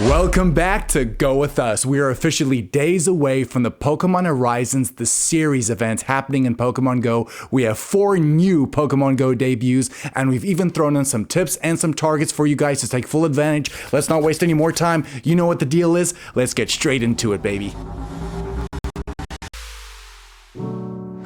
Welcome back to Go With Us. We are officially days away from the Pokémon Horizons, the series event happening in Pokémon Go. We have 4 new Pokémon Go debuts, and we've even thrown in some tips and some targets for you guys to take full advantage. Let's not waste any more time. You know what the deal is. Let's get straight into it, baby.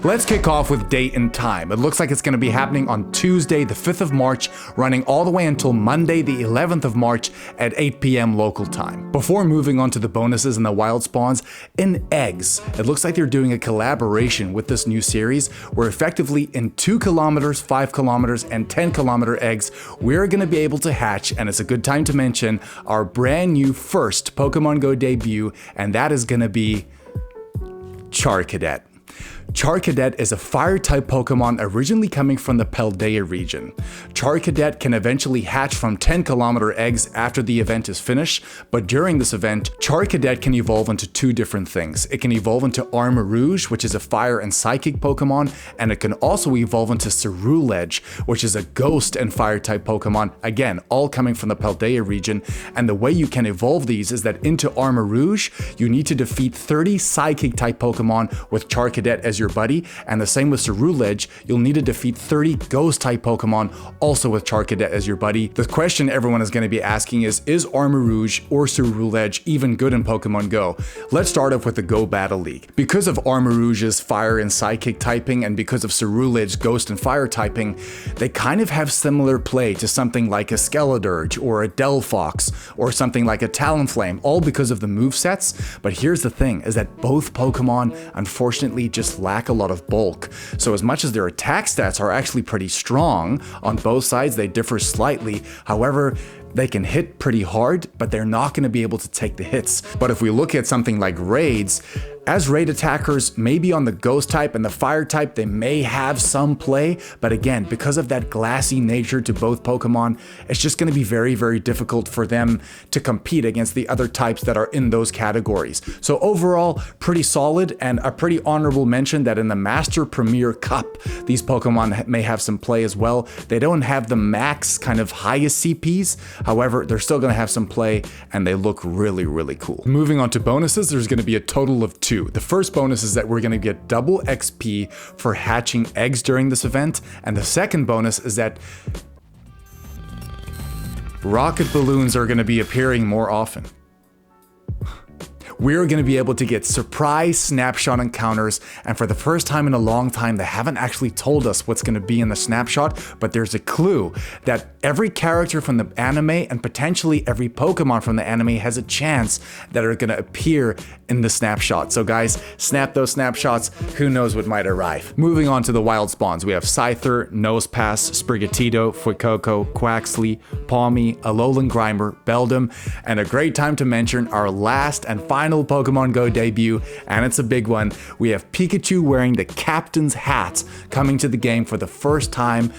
Let's kick off with date and time. It looks like it's going to be happening on Tuesday, the 5th of March, running all the way until Monday, the 11th of March at 8 p.m. local time. Before moving on to the bonuses and the wild spawns, in eggs, it looks like they're doing a collaboration with this new series where effectively in 2 kilometers, 5 kilometers, and 10 kilometer eggs, we're going to be able to hatch, and it's a good time to mention, our brand new first Pokemon Go debut, and that is going to be Charcadet. Charcadet is a fire-type Pokemon originally coming from the Paldea region. Charcadet can eventually hatch from 10-kilometer eggs after the event is finished, but during this event, Charcadet can evolve into 2 different things. It can evolve into Armarouge, which is a fire and psychic Pokemon, and it can also evolve into Ceruledge, which is a ghost and fire-type Pokemon, again, all coming from the Paldea region, and the way you can evolve these is that into Armarouge, you need to defeat 30 psychic-type Pokemon with Charcadet as your buddy, and the same with Ceruledge, you'll need to defeat 30 ghost-type Pokemon, also with Charcadet as your buddy. The question everyone is going to be asking is Armarouge or Ceruledge even good in Pokemon Go? Let's start off with the Go Battle League. Because of Armarouge's fire and psychic typing, and because of Ceruledge's ghost and fire typing, they kind of have similar play to something like a Skeledirge or a Delphox or something like a Talonflame, all because of the movesets. But here's the thing, is that both Pokemon unfortunately just lack a lot of bulk. So as much as their attack stats are actually pretty strong, on both sides they differ slightly. However, they can hit pretty hard, but they're not going to be able to take the hits. But if we look at something like raids, as raid attackers, maybe on the ghost type and the fire type, they may have some play, but again, because of that glassy nature to both Pokemon, it's just going to be very, very difficult for them to compete against the other types that are in those categories. So overall, pretty solid, and a pretty honorable mention that in the Master Premier Cup, these Pokemon may have some play as well. They don't have the max kind of highest CPs, however, they're still going to have some play, and they look really, really cool. Moving on to bonuses, there's going to be a total of 2. The first bonus is that we're going to get double XP for hatching eggs during this event, and the second bonus is that rocket balloons are going to be appearing more often. We're going to be able to get surprise snapshot encounters, and for the first time in a long time, they haven't actually told us what's going to be in the snapshot, but there's a clue that every character from the anime and potentially every Pokemon from the anime has a chance that are going to appear in the snapshot. So guys, snap those snapshots, who knows what might arrive. Moving on to the wild spawns, we have Scyther, Nosepass, Sprigatito, Fuecoco, Quaxly, Pawmi, Alolan Grimer, Beldum, and a great time to mention our last and final Pokemon Go debut, and it's a big one. We have Pikachu wearing the captain's hat coming to the game for the first time.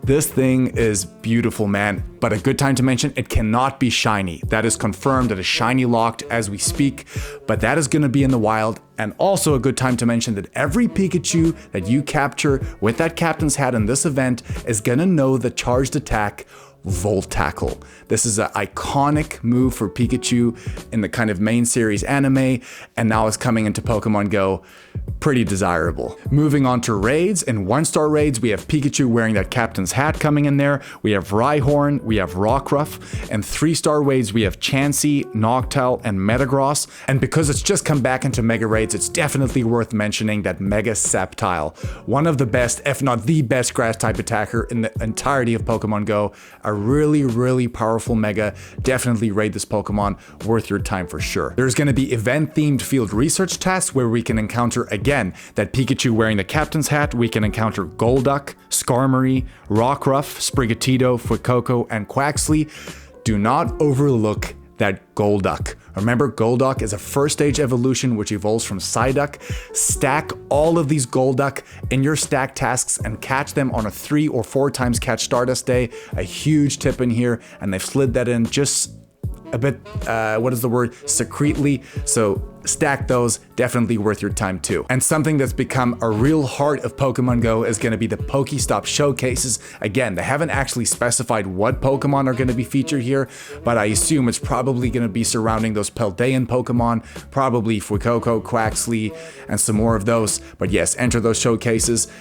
This thing is beautiful, man, but a good time to mention, it cannot be shiny. That is confirmed, that is shiny locked as we speak, but that is going to be in the wild. And also a good time to mention that every Pikachu that you capture with that captain's hat in this event is going to know the charged attack Volt Tackle. This is an iconic move for Pikachu in the kind of main series anime, and now it's coming into Pokemon Go. Pretty desirable. Moving on to raids. In 1-star raids, we have Pikachu wearing that captain's hat coming in there. We have Rhyhorn, we have Rockruff, and 3-star raids, we have Chansey, Noctowl, and Metagross. And because it's just come back into Mega Raids, it's definitely worth mentioning that Mega Sceptile, one of the best, if not the best grass type attacker in the entirety of Pokemon Go. A really, really powerful Mega. Definitely raid this Pokemon, worth your time for sure. There's going to be event-themed field research tasks where we can encounter, again, that Pikachu wearing the captain's hat. We can encounter Golduck, Skarmory, Rockruff, Sprigatito, Fuecoco, and Quaxly. Do not overlook that Golduck. Remember, Golduck is a first stage evolution which evolves from Psyduck. Stack all of these Golduck in your stack tasks and catch them on a 3 or 4 times catch Stardust day. A huge tip in here, and they've slid that in just a bit, what is the word, secretly. So stack those, definitely worth your time too. And something that's become a real heart of Pokemon Go is going to be the Pokestop showcases. Again, they haven't actually specified what Pokemon are going to be featured here, but I assume it's probably going to be surrounding those Paldean Pokemon, probably Fuecoco, Quaxly, and some more of those. But yes, enter those showcases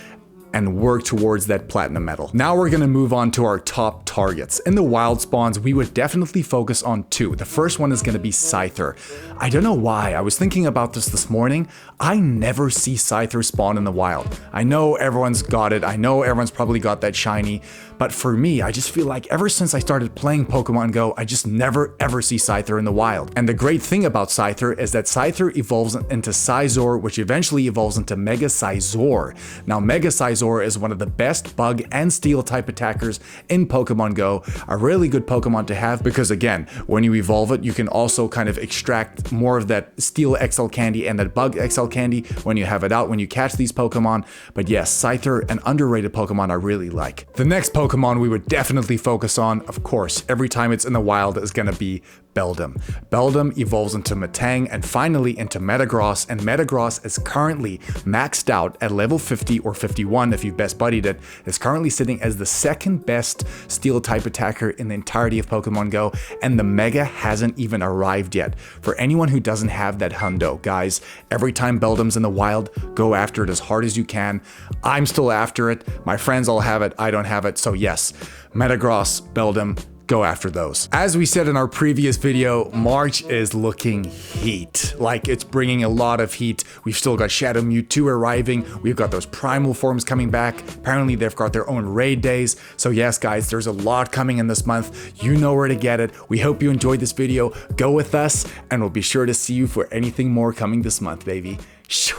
and work towards that platinum medal. Now we're gonna move on to our top targets. In the wild spawns, we would definitely focus on two. The first one is gonna be Scyther. I don't know why, I was thinking about this morning. I never see Scyther spawn in the wild. I know everyone's got it, I know everyone's probably got that shiny, but for me, I just feel like ever since I started playing Pokemon Go, I just never ever see Scyther in the wild. And the great thing about Scyther is that Scyther evolves into Scizor, which eventually evolves into Mega Scizor. Now, Mega Scizor is one of the best bug and steel type attackers in Pokemon Go, a really good Pokemon to have because again, when you evolve it, you can also kind of extract more of that steel XL candy and that bug XL candy when you have it out, when you catch these Pokemon. But yes, Scyther, an underrated Pokemon I really like. The next Pokemon we would definitely focus on, of course, every time it's in the wild is gonna be Beldum. Beldum evolves into Metang and finally into Metagross, and Metagross is currently maxed out at level 50 or 51 if you've best buddied it. It's currently sitting as the second best steel type attacker in the entirety of Pokemon Go, and the Mega hasn't even arrived yet. For anyone who doesn't have that hundo, guys, every time Beldum's in the wild, go after it as hard as you can. I'm still after it. My friends all have it. I don't have it. So yes, Metagross, Beldum, go after those. As we said in our previous video, March is looking heat. Like, it's bringing a lot of heat. We've still got Shadow Mewtwo arriving. We've got those primal forms coming back. Apparently they've got their own raid days. So yes, guys, there's a lot coming in this month. You know where to get it. We hope you enjoyed this video. Go with us, and we'll be sure to see you for anything more coming this month, baby. Shoo.